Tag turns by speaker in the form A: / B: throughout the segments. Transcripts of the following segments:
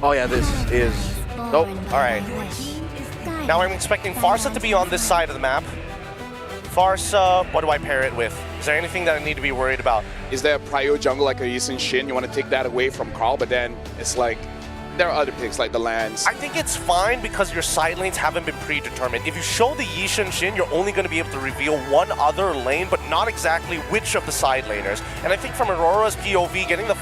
A: Oh yeah, this is... Nope.
B: All right. Now I'm expecting Farsa to be on this side of the map. Farsa, what do I pair it with? Is there anything that I need to be worried about?
C: Is there a prio jungle like a Yi Sun Shin? You want to take that away from Carl, but then it's like, there are other picks like the lands.
B: I think it's fine because your side lanes haven't been predetermined. If you show the Yi Sun Shin, you're only going to be able to reveal one other lane, but not exactly which of the side laners. And I think from Aurora's POV, getting the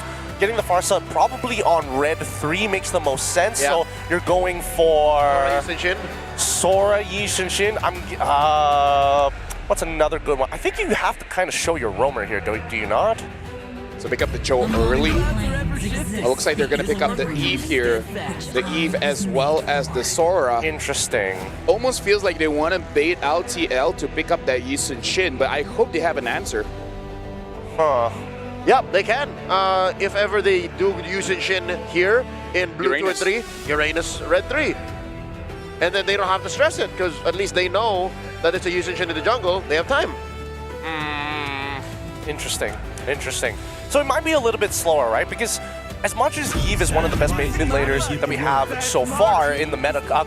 B: Farsa probably on red 3 makes the most sense. Yeah. So you're going for Sora, Yi Sun Shin. What's another good one? I think you have to kind of show your roamer here, do you not?
C: So pick up the Cho early. It looks like they're going to pick up the Eve here. The Eve as well as the Sora.
B: Interesting.
C: Almost feels like they want to bait out TL to pick up that Yi Sun Shin, but I hope they have an answer.
B: Huh.
A: Yep, they can. If ever they do Yi Sun Shin here in blue
C: Uranus.
A: 2 and 3, Uranus red 3. And then they don't have to stress it, because at least they know that it's a Yi Sun Shin in the jungle. They have time.
B: Interesting. Interesting. So it might be a little bit slower, right? Because as much as Eve is one of the best mid laners that we have so far in the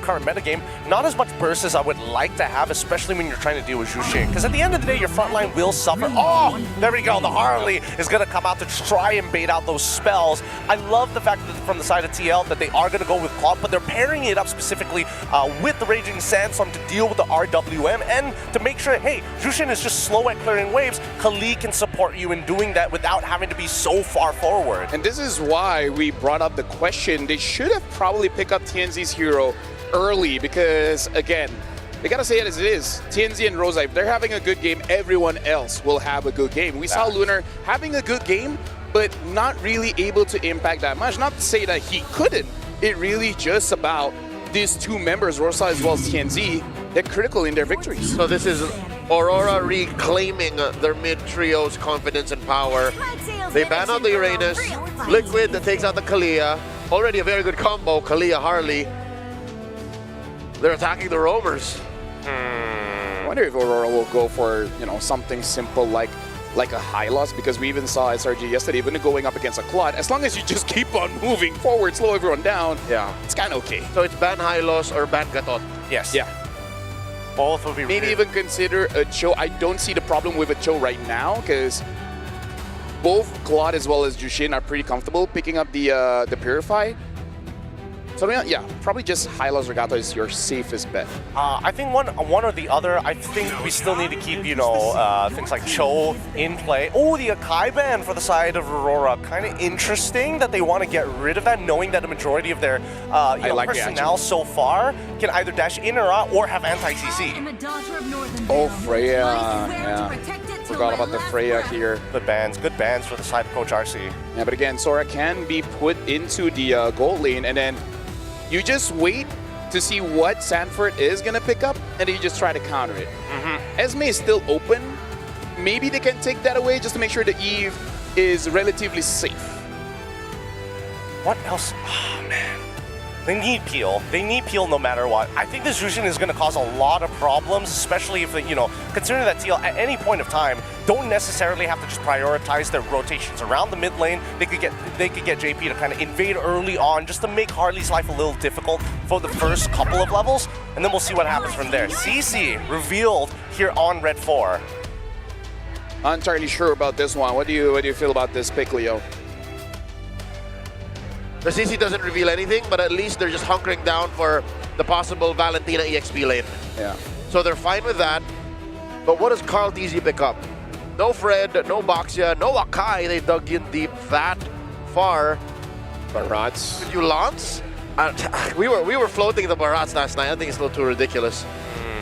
B: current metagame, not as much burst as I would like to have, especially when you're trying to deal with Jushin. Because at the end of the day, your front line will suffer. Oh, there we go. The Harley is going to come out to try and bait out those spells. I love the fact that from the side of TL that they are going to go with Claude, but they're pairing it up specifically with the Raging Sandstorm to deal with the RWM and to make sure, hey, Jushin is just slow at clearing waves. Kali can support you in doing that without having to be so far forward.
C: And this is why we brought up the question. They should have probably picked up TNZ's hero early because, again, they gotta say it as it is. TNZ and Rosa, if they're having a good game, everyone else will have a good game. We saw Lunar having a good game, but not really able to impact that much. Not to say that he couldn't. It really just about these two members, Rosa as well as TNZ, they're critical in their victories.
A: So this is Aurora reclaiming their mid-trio's confidence and power. They ban out the Uranus, Liquid that takes out the Kalia. Already a very good combo, Kalia, Harley. They're attacking the roamers.
C: I wonder if Aurora will go for, you know, something simple like a high loss, because we even saw SRG yesterday, even going up against a Claude, as long as you just keep on moving forward, slow everyone down, yeah, it's kind of okay.
A: So it's ban high loss or ban Gatot.
B: Yes.
C: Yeah.
B: Both will be
C: maybe even consider a Cho. I don't see the problem with a Cho right now, because both Claude as well as Jushin are pretty comfortable picking up the Purify. So yeah, probably just Hylos Regato is your safest bet.
B: I think one or the other. I think we still need to keep, you know, things like Cho in play. Oh, the Akai ban for the side of Aurora. Kind of interesting that they want to get rid of that, knowing that a majority of their personnel so far can either dash in or out or have anti-CC.
C: Oh, Freya, yeah. Forgot about the Freya here.
B: Good bans for the side of Coach RC.
C: Yeah, but again, Sora can be put into the gold lane, and then you just wait to see what Sanford is going to pick up, and then you just try to counter it. Esme is still open. Maybe they can take that away just to make sure the Eve is relatively safe.
B: What else? Oh, man. They need Peel. They need Peel no matter what. I think this Jushin is going to cause a lot of problems, especially if, you know, considering that TL at any point of time don't necessarily have to just prioritize their rotations around the mid lane. They could get JP to kind of invade early on just to make Harley's life a little difficult for the first couple of levels, and then we'll see what happens from there. CC revealed here on Red 4.
C: Not entirely sure about this one. What do you feel about this pick, Leo?
A: The CC doesn't reveal anything, but at least they're just hunkering down for the possible Valentina EXP lane.
C: Yeah.
A: So they're fine with that. But what does Carl TZ pick up? No Fred, no Boxia, no Akai. They dug in deep that far.
C: Barats.
A: Could you Lance? We were floating the Barats last night. I think it's a little too ridiculous.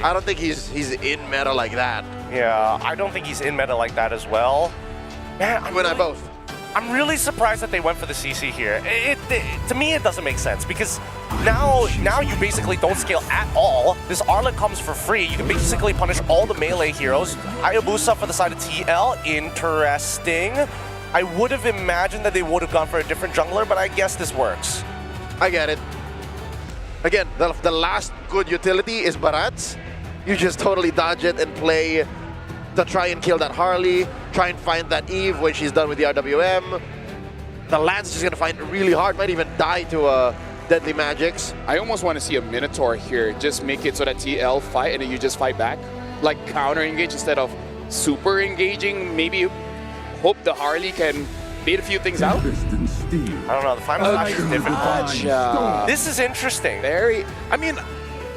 A: I don't think he's in meta like that.
B: Yeah, I don't think he's in meta like that as well. Man, I'm really surprised that they went for the CC here. To me, it doesn't make sense, because now you basically don't scale at all. This Arlet comes for free. You can basically punish all the melee heroes. Hayabusa for the side of TL, interesting. I would have imagined that they would have gone for a different jungler, but I guess this works.
A: I get it. Again, the last good utility is Barats. You just totally dodge it and play to try and kill that Harley, try and find that Eve when she's done with the RWM. The Lance is just going to find it really hard, might even die to a deadly magics.
C: I almost want to see a Minotaur here. Just make it so that TL fight and then you just fight back. Like counter engage instead of super engaging. Maybe hope the Harley can bait a few things out.
B: I don't know, the final flash is different. This is interesting.
C: I mean,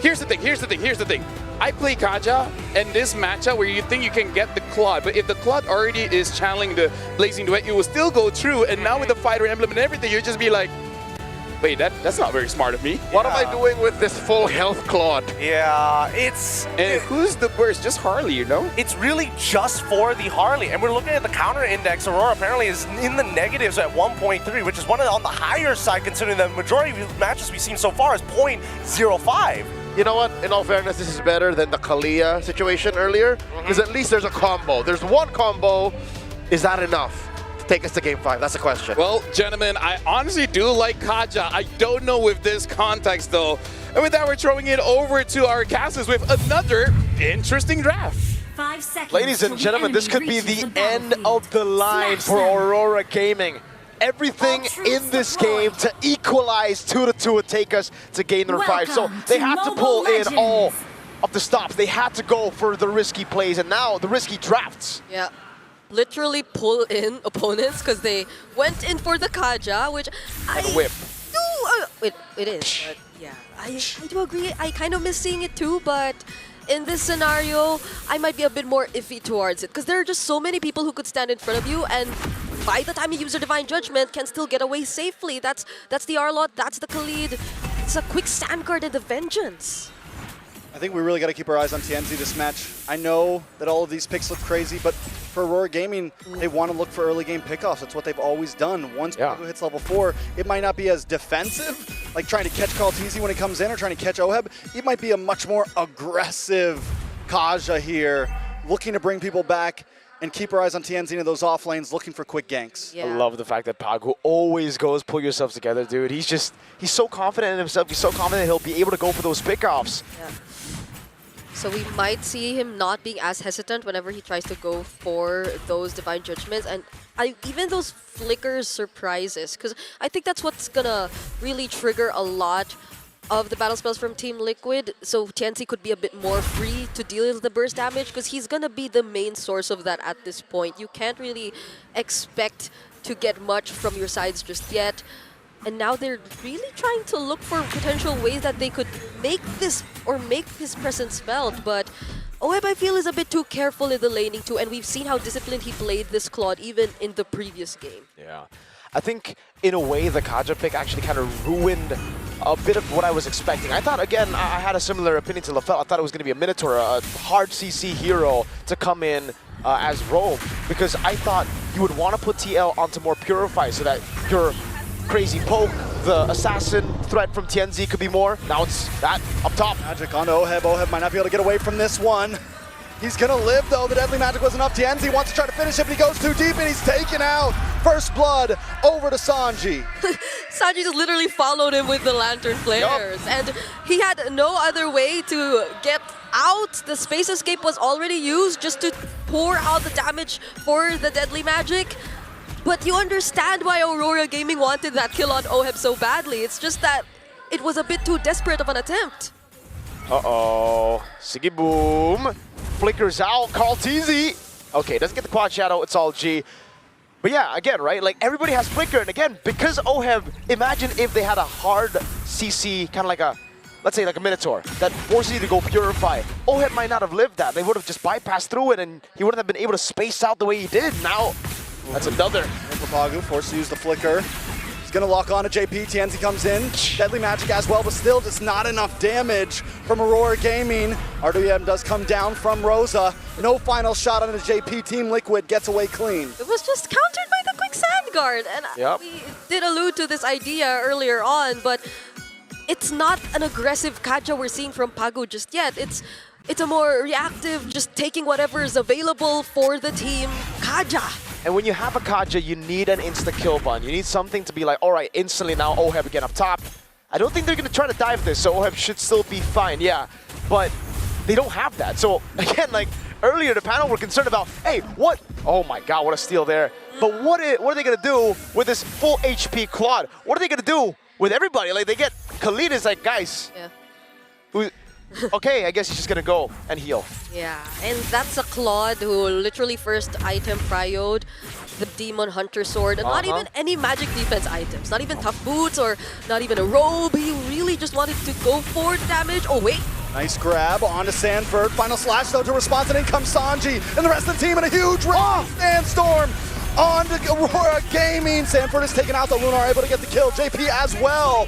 C: here's the thing. I play Kaja, and this matchup where you think you can get the Claude, but if the Claude already is channeling the Blazing Duet, you will still go through, and now with the Fighter Emblem and everything, you'll just be like, wait, that's not very smart of me.
A: What am I doing with this full health Claude?
B: Yeah,
C: And who's the worst? Just Harley, you know?
B: it's really just for the Harley. And we're looking at the counter index. Aurora apparently is in the negatives at 1.3, which is on the higher side considering the majority of the matches we've seen so far is 0.05.
A: You know what? In all fairness, this is better than the Kalia situation earlier, because at least there's a combo. There's one combo. Is that enough to take us to Game 5? That's the question.
C: Well, gentlemen, I honestly do like Kaja. I don't know with this context, though. And with that, we're throwing it over to our casters with another interesting draft.
D: 5 seconds.
E: Ladies and gentlemen, this could be the end of the line for Aurora Gaming. Everything in this game to equalize 2-2 and take us to game number 5. So they had to pull in all of the stops. They had to go for the risky plays and now the risky drafts.
F: Yeah, literally pull in opponents because they went in for the Kaja, which I
E: whip.
F: It is, but yeah, I do agree. I kind of miss seeing it too, but in this scenario, I might be a bit more iffy towards it because there are just so many people who could stand in front of you and by the time you use your Divine Judgment, can still get away safely. That's the Arlot, that's the Khalid. It's a quick stand guard and the Vengeance.
G: I think we really got to keep our eyes on TNZ this match. I know that all of these picks look crazy, but for Aurora Gaming, they want to look for early game pickoffs. That's what they've always done. Once Pago hits level 4, it might not be as defensive, like trying to catch Kaltizi when it comes in or trying to catch Oheb. It might be a much more aggressive Kaja here, looking to bring people back and keep our eyes on TNZ in those off lanes, looking for quick ganks.
F: Yeah.
E: I love the fact that Pago always goes, pull yourselves together, dude. He's so confident in himself. He's so confident he'll be able to go for those pickoffs.
F: Yeah. So we might see him not being as hesitant whenever he tries to go for those Divine Judgments. And even those flickers surprises, because I think that's what's gonna really trigger a lot of the battle spells from Team Liquid, so TNC could be a bit more free to deal with the burst damage because he's gonna be the main source of that at this point. You can't really expect to get much from your sides just yet. And now they're really trying to look for potential ways that they could make his presence felt, but Oheb, I feel, is a bit too careful in the laning too, and we've seen how disciplined he played this Claude even in the previous game.
E: Yeah. I think, in a way, the Kaja pick actually kind of ruined a bit of what I was expecting. I thought, again, I had a similar opinion to Lafel. I thought it was going to be a Minotaur, a hard CC hero to come in as Roam, because I thought you would want to put TL onto more Purify so that your crazy poke, the assassin threat from TNZ could be more. Now it's that up top.
G: Magic on Oheb. Oheb might not be able to get away from this one. He's gonna live though. The Deadly Magic was enough. TNZ wants to try to finish it, but he goes too deep and he's taken out. First blood over to Sanji.
F: Sanji just literally followed him with the Lantern Flares, and he had no other way to get out. The Space Escape was already used just to pour out the damage for the Deadly Magic. But you understand why Aurora Gaming wanted that kill on Oheb so badly. It's just that it was a bit too desperate of an attempt.
E: Uh-oh. Siggy Boom. Flickers out. Kaltizi. Okay, doesn't get the quad shadow. It's all G. But yeah, again, right? Like, everybody has Flicker. And again, because Oheb, imagine if they had a hard CC, kind of like a, let's say like a Minotaur, that forces you to go Purify. Oheb might not have lived that. They would have just bypassed through it, and he wouldn't have been able to space out the way he did. Now, that's another.
G: Pagu forced to use the Flicker. He's gonna lock on to JP. TNZ comes in. Deadly Magic as well, but still just not enough damage from Aurora Gaming. RWM does come down from Rosa. No final shot on the JP. Team Liquid gets away clean.
F: It was just countered by the quick sand guard, and we did allude to this idea earlier on, but it's not an aggressive Kaja we're seeing from Pagu just yet. It's a more reactive, just taking whatever is available for the team Kaja.
E: And when you have a Kaja, you need an insta-kill button. You need something to be like, all right, instantly now Oheb again up top. I don't think they're going to try to dive this, so Oheb should still be fine, yeah. But they don't have that. So, again, like, earlier the panel were concerned about, hey, what? Oh my god, what a steal there. But what are they going to do with this full HP Claude? What are they going to do with everybody. Like, they get Khalid is like, guys,
F: Yeah.
E: okay, I guess he's just gonna go and heal.
F: Yeah, and that's a Claude who literally first item prioed the Demon Hunter Sword, and not even any magic defense items, not even tough boots or not even a robe. He really just wanted to go for damage. Oh, wait.
G: Nice grab onto Sanford. Final slash though to response, and in comes Sanji and the rest of the team in a huge sandstorm onto Aurora Gaming. Sanford is taken out, though Lunar able to get the kill. JP as well.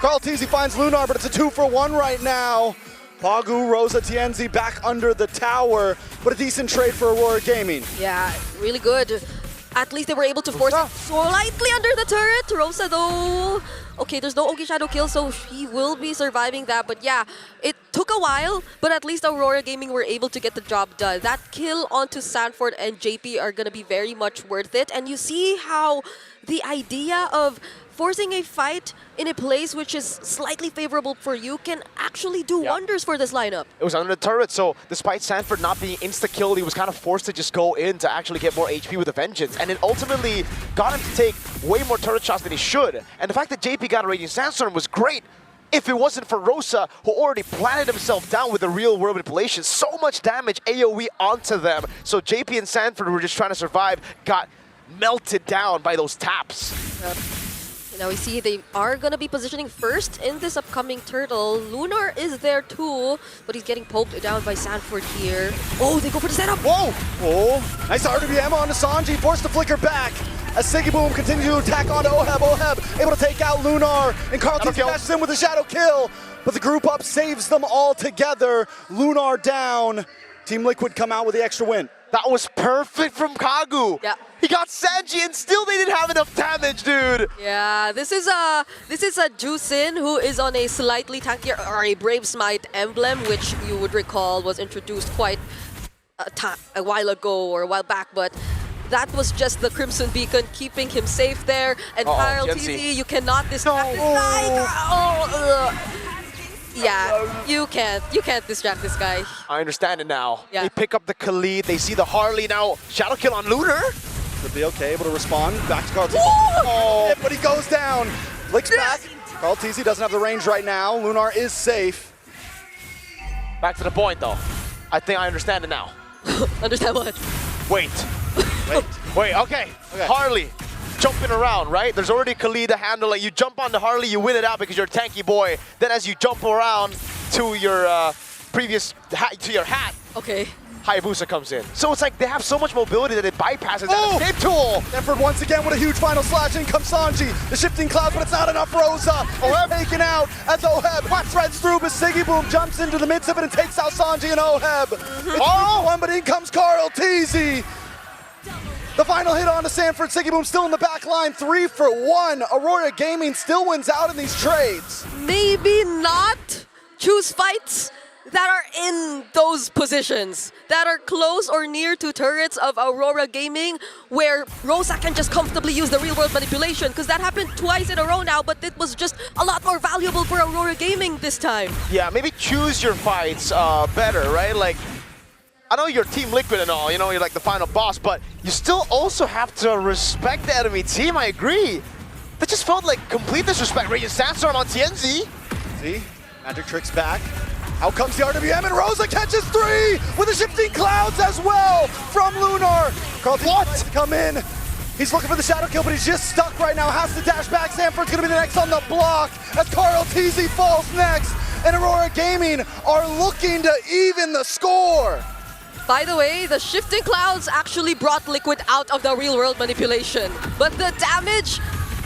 G: Carl Teasy finds Lunar, but it's a 2-for-1 right now. Pagu, Rosa, Tienzi back under the tower, but a decent trade for Aurora Gaming.
F: Yeah, really good. At least they were able to force it slightly under the turret. Rosa, though, okay, there's no Ogi Shadow kill, so he will be surviving that. But yeah, it took a while, but at least Aurora Gaming were able to get the job done. That kill onto Sanford and JP are going to be very much worth it. And you see how the idea of forcing a fight in a place which is slightly favorable for you can actually do wonders for this lineup.
E: It was under the turret, so despite Sanford not being insta-killed, he was kind of forced to just go in to actually get more HP with a vengeance. And it ultimately got him to take way more turret shots than he should. And the fact that JP got a Raging Sandstorm was great. If it wasn't for Rosa, who already planted himself down with the real-world manipulation, so much damage AoE onto them. So JP and Sanford were just trying to survive, got melted down by those taps.
F: Yep. Now we see they are going to be positioning first in this upcoming turtle. Lunar is there too, but he's getting poked down by Sanford here. Oh, they go for the setup.
G: Whoa! Oh, nice RWM on Sanji, forced to flicker back. As Siggy Boom continues to attack onto Oheb. Oheb able to take out Lunar, and Carl dashes in with a shadow kill, but the group up saves them all together. Lunar down. Team Liquid come out with the extra win.
E: That was perfect from Kagu.
F: Yeah.
E: He got Sanji and still they didn't have enough damage, dude.
F: Yeah, this is a Jusin who is on a slightly tankier or a Brave Smite emblem, which you would recall was introduced quite a while ago or a while back, but that was just the Crimson Beacon keeping him safe there. And Kyle TZ, you cannot distract this guy. Yeah, you can't distract this guy.
E: I understand it now.
F: Yeah.
E: They pick up the Khalid, they see the Harley now. Shadow kill on Lunar.
G: Could be okay, able to respond. Back to Carl TZ. Oh, but he goes down. Licks back. Carl TZ doesn't have the range right now. Lunar is safe.
E: Back to the point though. I think I understand it now.
F: Understand what?
E: Wait. Wait, okay. Harley. Jumping around, right? There's already Khalid to handle it. You jump on the Harley, you win it out because you're a tanky boy. Then as you jump around to your previous to your hat,
F: okay,
E: Hayabusa comes in. So it's like they have so much mobility that it bypasses that escape tool.
G: Stanford once again with a huge final slash. In comes Sanji. The shifting clouds, but it's not enough. Rosa Oheb taken out as Oheb threads through, but Siggy Boom jumps into the midst of it and takes out Sanji and Oheb. Oh, one, but in comes Carl TZ. The final hit on to Sanford. Siggy Boom still in the back line, 3 for 1. Aurora Gaming still wins out in these trades.
F: Maybe not choose fights that are in those positions, that are close or near to turrets of Aurora Gaming, where Rosa can just comfortably use the real-world manipulation, because that happened twice in a row now, but it was just a lot more valuable for Aurora Gaming this time.
E: Yeah, maybe choose your fights better, right? Like, I know you're Team Liquid and all, you know, you're like the final boss, but you still also have to respect the enemy team, I agree. That just felt like complete disrespect. Raging Sandstorm on Tienzi.
G: See, Magic Trick's back. Out comes the RWM, and Rosa catches 3 with the shifting clouds as well from Lunar. Carl wants to come in. He's looking for the shadow kill, but he's just stuck right now. Has to dash back. Sanford's gonna be the next on the block as Carl TZ falls next. And Aurora Gaming are looking to even the score.
F: By the way, the shifting clouds actually brought Liquid out of the real-world manipulation, but the damage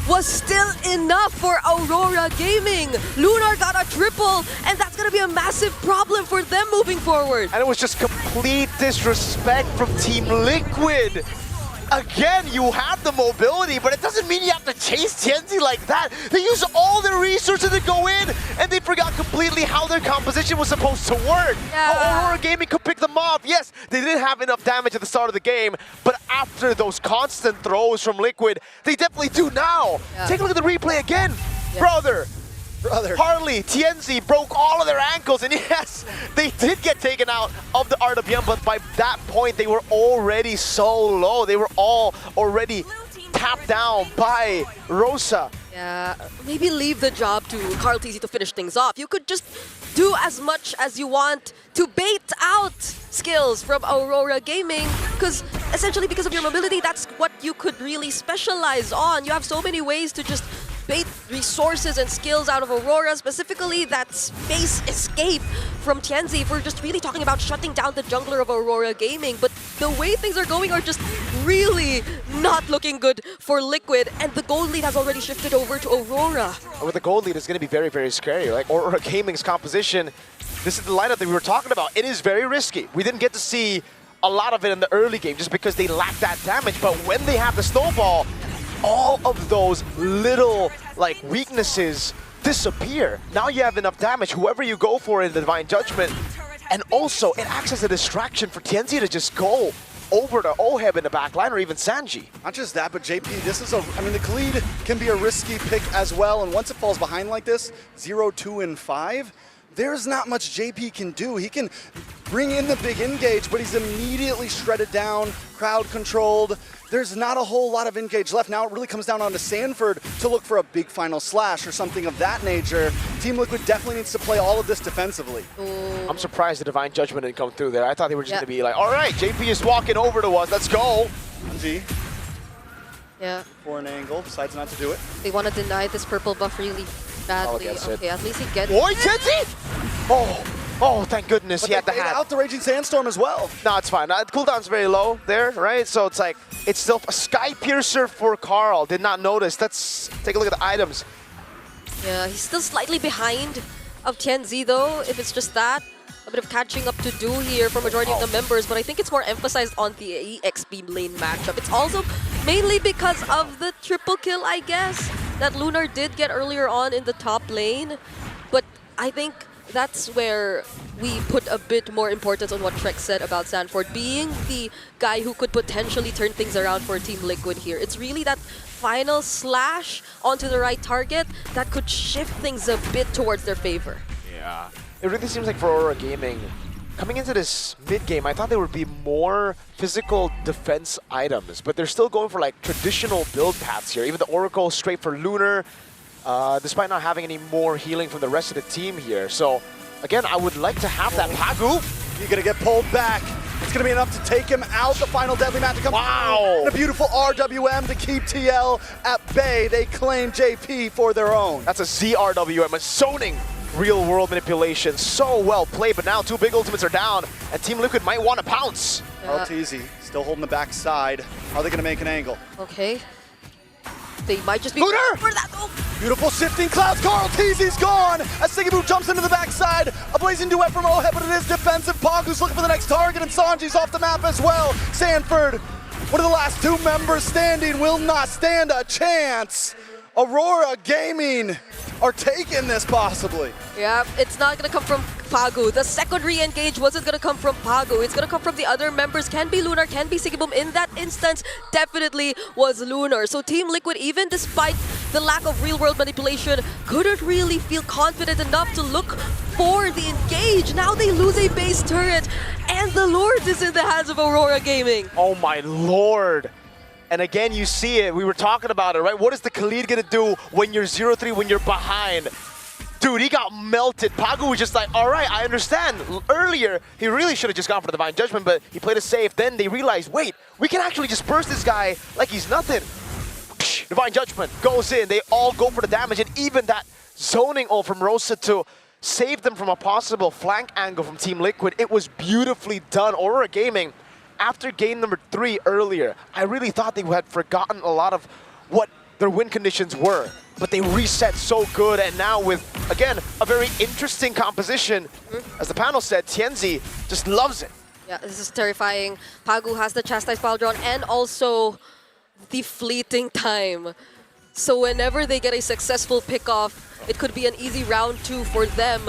F: was still enough for Aurora Gaming. Lunar got a triple, and that's gonna be a massive problem for them moving forward.
E: And it was just complete disrespect from Team Liquid. Again, you have the mobility, but it doesn't mean you have to chase Tienzi like that. They use all their resources to go in, and they forgot completely how their composition was supposed to work.
F: Yeah.
E: How Aurora Gaming could pick them off. Yes, they didn't have enough damage at the start of the game, but after those constant throws from Liquid, they definitely do now.
F: Yeah.
E: Take a look at the replay again. Brother. Harley, Tienzi broke all of their ankles, and yes, they did get taken out of the RWM, but by that point, they were already so low. They were all already tapped down by Rosa.
F: Yeah, maybe leave the job to Carl TZ to finish things off. You could just do as much as you want to bait out skills from Aurora Gaming, because essentially because of your mobility, that's what you could really specialize on. You have so many ways to just bait resources and skills out of Aurora, specifically that space escape from Tianzi, if we're just really talking about shutting down the jungler of Aurora Gaming. But the way things are going are just really not looking good for Liquid, and the gold lead has already shifted over to Aurora.
E: With the gold lead, it's going to be very, very scary. Like Aurora Gaming's composition, this is the lineup that we were talking about. It is very risky. We didn't get to see a lot of it in the early game just because they lack that damage, but when they have the snowball, all of those little like weaknesses disappear. Now you have enough damage, whoever you go for in the Divine Judgment, and also it acts as a distraction for Tianzi to just go over to Oheb in the back line, or even Sanji.
G: Not just that, but JP, this is I mean, the Khalid can be a risky pick as well, and once it falls behind like this, 0, 2, and 5, there's not much JP can do. He can bring in the big engage, but he's immediately shredded down, crowd controlled. There's not a whole lot of engage left. Now it really comes down onto Sanford to look for a big final slash or something of that nature. Team Liquid definitely needs to play all of this defensively.
E: I'm surprised the Divine Judgment didn't come through there. I thought they were just going to be like, all right, JP is walking over to us, let's go.
G: G
F: Yeah,
G: for an angle, decides not to do it.
F: they want to deny this purple buff really badly.
E: gets it.
F: Okay, at least he gets
E: Boy, Tianzi! Oh, thank goodness
G: But
E: he had the
G: they bait
E: hat.
G: out the Raging Sandstorm as well.
E: No, it's fine. Cooldown's very low there, right? So it's like, it's still a Sky Piercer for Carl. Did not notice. Let's take a look at the items.
F: Yeah, he's still slightly behind of Tianzi though, if it's just that. A bit of catching up to do here for majority of the members, but I think it's more emphasized on the EXP lane matchup. It's also mainly because of the triple kill, I guess, that Lunar did get earlier on in the top lane. But I think that's where we put a bit more importance on what Trek said about Sanford being the guy who could potentially turn things around for Team Liquid here. It's really that final slash onto the right target that could shift things a bit towards their favor.
E: Yeah. It really seems like for Aurora Gaming, coming into this mid-game, I thought there would be more physical defense items, but they're still going for like traditional build paths here. Even the Oracle straight for Lunar, despite not having any more healing from the rest of the team here. So, again, I would like to have that Pagu.
G: You're gonna get pulled back. It's gonna be enough to take him out. The final deadly match to come.
E: Wow.
G: And a beautiful RWM to keep TL at bay. They claim JP for their own.
E: That's a ZRWM, a zoning real-world manipulation. So well played, but now two big ultimates are down, and Team Liquid might want to pounce.
G: LTZ still holding the backside. Are they gonna make an angle?
F: Okay. They might just be
E: Lunar!
F: for that. Oh.
G: Beautiful shifting clouds. Carl TZ's gone as Sigiboo jumps into the backside. A blazing duet from Oheb, but it is defensive. Pagu's looking for the next target, and Sanji's off the map as well. Sanford, one of the last two members standing, will not stand a chance. Aurora Gaming are taking this possibly.
F: Yeah, it's not gonna come from Pagu. The second re-engage wasn't gonna come from Pagu. It's gonna come from the other members. Can be Lunar, can be Sigiboom. In that instance, definitely was Lunar. So Team Liquid, even despite the lack of real-world manipulation, couldn't really feel confident enough to look for the engage. Now they lose a base turret, and the Lord is in the hands of Aurora Gaming.
E: Oh my lord. And again, you see it. We were talking about it, right? What is the Khalid gonna do when you're 0-3, when you're behind? Dude, he got melted. Pagu was just like, all right, I understand. Earlier, he really should have just gone for the Divine Judgment, but he played it safe. Then they realized, wait, we can actually just burst this guy like he's nothing. Divine Judgment goes in. They all go for the damage, and even that zoning ult from Rosa to save them from a possible flank angle from Team Liquid. It was beautifully done. Aurora Gaming, after game number 3 earlier, I really thought they had forgotten a lot of what their win conditions were. But they reset so good, and now with, again, a very interesting composition. As the panel said, Tianzi just loves it.
F: Yeah, this is terrifying. Pagu has the Chastise Pile Drawn and also the fleeting time. So whenever they get a successful pick-off, it could be an easy round 2 for them.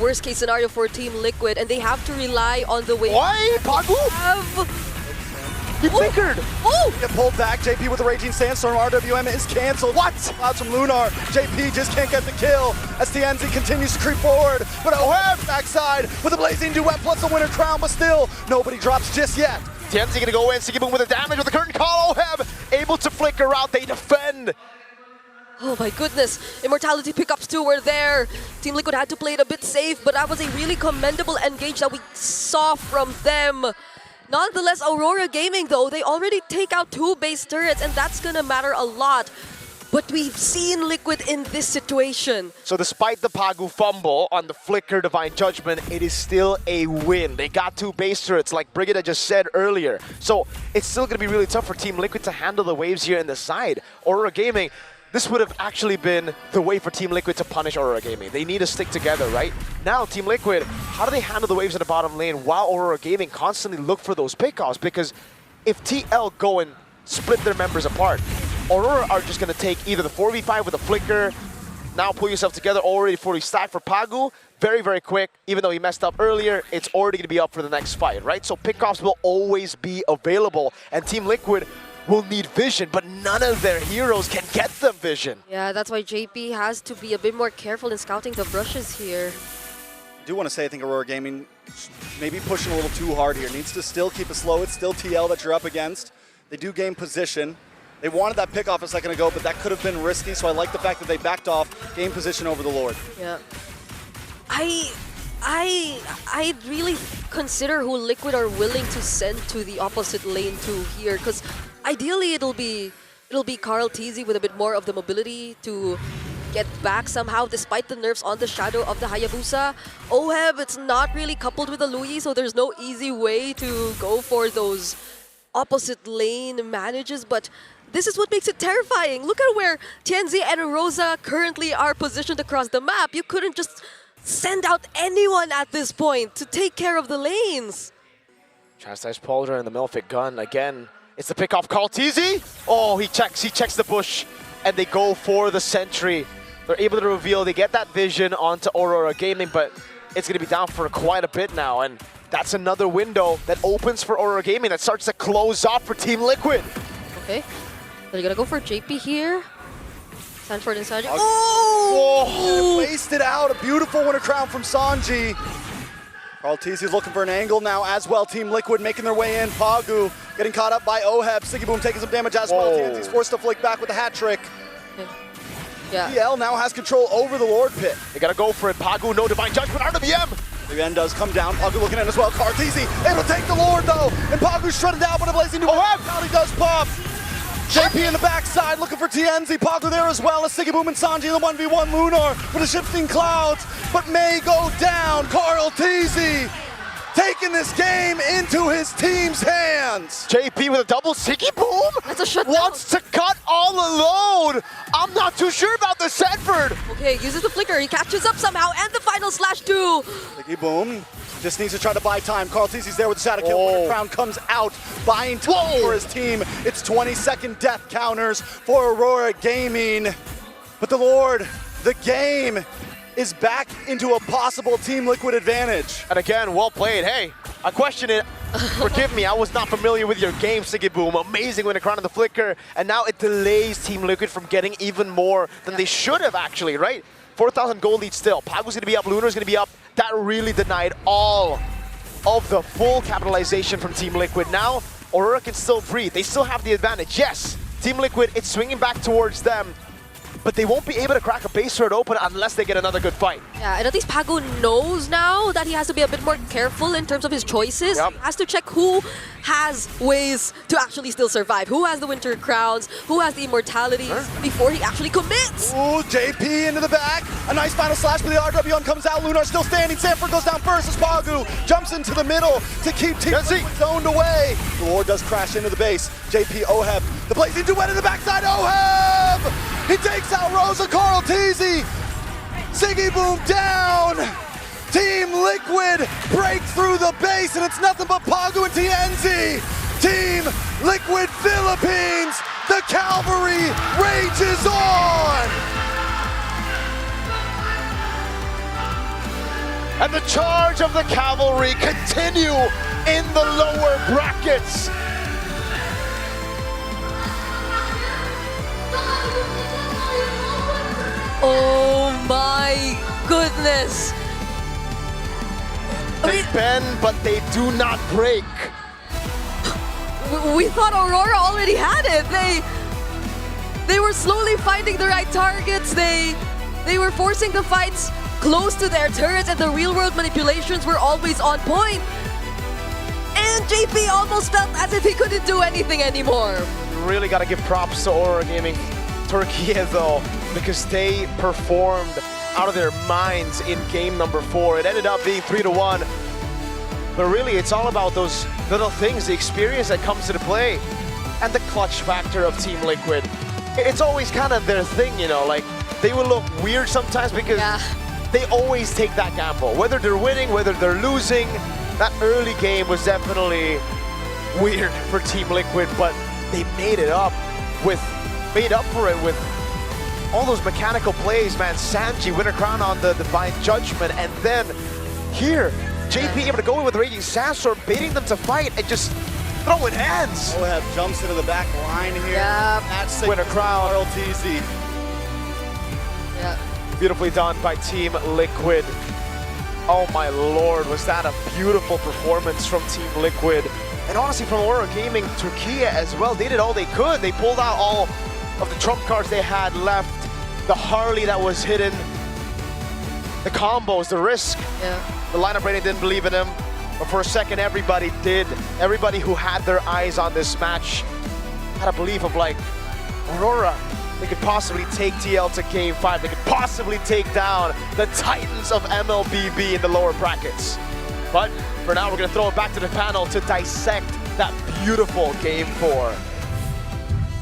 F: Worst case scenario for Team Liquid, and they have to rely on the way.
E: Why? Pagu? He flickered.
F: Oh!
G: Get pulled back. JP with the Raging Sandstorm. RWM is canceled. What? Clouds from Lunar. JP just can't get the kill as TNZ continues to creep forward. But Oheb backside with a blazing duet plus a winner crown, but still nobody drops just yet.
E: Tianzi gonna go in, Sigiboom with the damage with the curtain call. Oheb able to flicker out. They defend.
F: Oh my goodness. Immortality pickups too were there. Team Liquid had to play it a bit safe, but that was a really commendable engage that we saw from them. Nonetheless, Aurora Gaming though, they already take out 2 base turrets and that's gonna matter a lot. But we've seen Liquid in this situation.
E: So despite the Pagu fumble on the Flicker Divine Judgment, it is still a win. They got 2 base turrets, like Brigida just said earlier. So it's still going to be really tough for Team Liquid to handle the waves here in the side. Aurora Gaming, this would have actually been the way for Team Liquid to punish Aurora Gaming. They need to stick together, right? Now, Team Liquid, how do they handle the waves in the bottom lane while Aurora Gaming constantly look for those pickoffs? Because if TL go and split their members apart, Aurora are just going to take either the 4v5 with a Flicker, now pull yourself together, already fully stacked for Pagu, very, very quick. Even though he messed up earlier, it's already going to be up for the next fight, right? So pickoffs will always be available, and Team Liquid will need vision, but none of their heroes can get them vision.
F: Yeah, that's why JP has to be a bit more careful in scouting the brushes here.
G: I do want to say I think Aurora Gaming maybe pushing a little too hard here. Needs to still keep it slow. It's still TL that you're up against. They do gain position. They wanted that pick off a second ago, but that could have been risky, so I like the fact that they backed off, gain position over the Lord.
F: Yeah. I really consider who Liquid are willing to send to the opposite lane to here, because ideally it'll be Carl Teasy with a bit more of the mobility to get back somehow, despite the nerfs on the Shadow of the Hayabusa. Oheb, it's not really coupled with the Lui, so there's no easy way to go for those opposite lane manages, but this is what makes it terrifying. Look at where Tianzi and Rosa currently are positioned across the map. You couldn't just send out anyone at this point to take care of the lanes.
E: Chastise Polder and the Melfic gun again. It's the pick off Carl Teasy. Oh, he checks the bush, and they go for the sentry. They're able to reveal, they get that vision onto Aurora Gaming, but it's going to be down for quite a bit now, and that's another window that opens for Aurora Gaming that starts to close off for Team Liquid.
F: Okay, they're gonna go for JP here. Sanford and Sanji.
G: Oh! Wasted out. A beautiful winner crown from Sanji. Carl Teasy's looking for an angle now as well. Team Liquid making their way in. Pagu getting caught up by Oheb. Siggy Boom taking some damage as well. TNZ's forced to flick back with a hat trick.
F: Yeah.
G: TL now has control over the Lord Pit.
E: They gotta go for it. Pagu, no Divine Judgment, RWM!
G: The end does come down. Pagu looking in as well. Carl Teasy able to take the Lord though. And Pagu's shredded down, but a blazing new he does pop. JP in the backside looking for TNZ. Pagu there as well as Siggy Boom and Sanji in the 1v1. Lunar with the shifting clouds, but may go down. Carl Teasy taking this game into his team's hands.
E: JP with a double Siggy Boom?
F: That's a shutdown.
E: Wants to cut all alone. I'm not too sure about the Sanford.
F: Okay, uses the flicker. He catches up somehow, and the final slash too.
G: Siggy Boom just needs to try to buy time. Carl Teasy's there with the shadow kill. Winter Crown comes out, buying time for his team. It's 20-second death counters for Aurora Gaming. But the Lord, the game, is back into a possible Team Liquid advantage.
E: And again, well played. Hey, I question it. Forgive me, I was not familiar with your game, Siggy Boom. Amazing with a crown on the flicker. And now it delays Team Liquid from getting even more than they should have actually, right? 4,000 gold lead still. Pagu's gonna be up, Lunar's gonna be up. That really denied all of the full capitalization from Team Liquid. Now, Aurora can still breathe. They still have the advantage. Yes, Team Liquid, it's swinging back towards them, but they won't be able to crack a base turret open unless they get another good fight.
F: Yeah, and at least Pagu knows now that he has to be a bit more careful in terms of his choices.
E: Yep.
F: He has to check who has ways to actually still survive, who has the Winter Crowns, who has the Immortalities, before he actually commits.
G: Ooh, JP into the back. A nice final slash, but the RWM comes out. Lunar still standing. Sanford goes down first as Pagu jumps into the middle to keep Team Liquid zoned away. The Lord does crash into the base. JP, Oheb, the blazing duet in the backside. Oheb! He takes out Rosa. Carl Teasy. Siggy Boom down. Team Liquid break through the base, and it's nothing but Pagu and TNZ. Team Liquid Philippines. The cavalry rages on.
E: And the charge of the cavalry continue in the lower brackets.
F: Oh my goodness.
E: They bend, but they do not break.
F: We thought Aurora already had it. They were slowly finding the right targets. They were forcing the fights close to their turrets, and the real-world manipulations were always on point. And JP almost felt as if he couldn't do anything anymore.
E: Really got to give props to Aurora Gaming Turkey though, because they performed out of their minds in game number 4. It ended up being 3-1. But really, it's all about those little things, the experience that comes to the play, and the clutch factor of Team Liquid. It's always kind of their thing, you know, like they will look weird sometimes because they always take that gamble. Whether they're winning, whether they're losing, that early game was definitely weird for Team Liquid, but they made up for it with all those mechanical plays, man. Sanji win a crown on the Divine Judgment, and then here, JP able to go in with Raging Sandstorm, baiting them to fight and just throwing hands.
G: Oheb jumps into the back line here.
F: Yeah.
G: That's
E: Win a crown.
G: RLTZ.
F: Yeah.
E: Beautifully done by Team Liquid. Oh my lord, was that a beautiful performance from Team Liquid. And honestly, from Aurora Gaming Turkey as well, they did all they could. They pulled out all of the trump cards they had left. The Harley that was hidden, the combos, the risk. The lineup rating didn't believe in him, but for a second everybody did. Everybody who had their eyes on this match had a belief of like, Aurora, they could possibly take TL to game 5. They could possibly take down the Titans of MLBB in the lower brackets. But for now, we're gonna throw it back to the panel to dissect that beautiful game 4.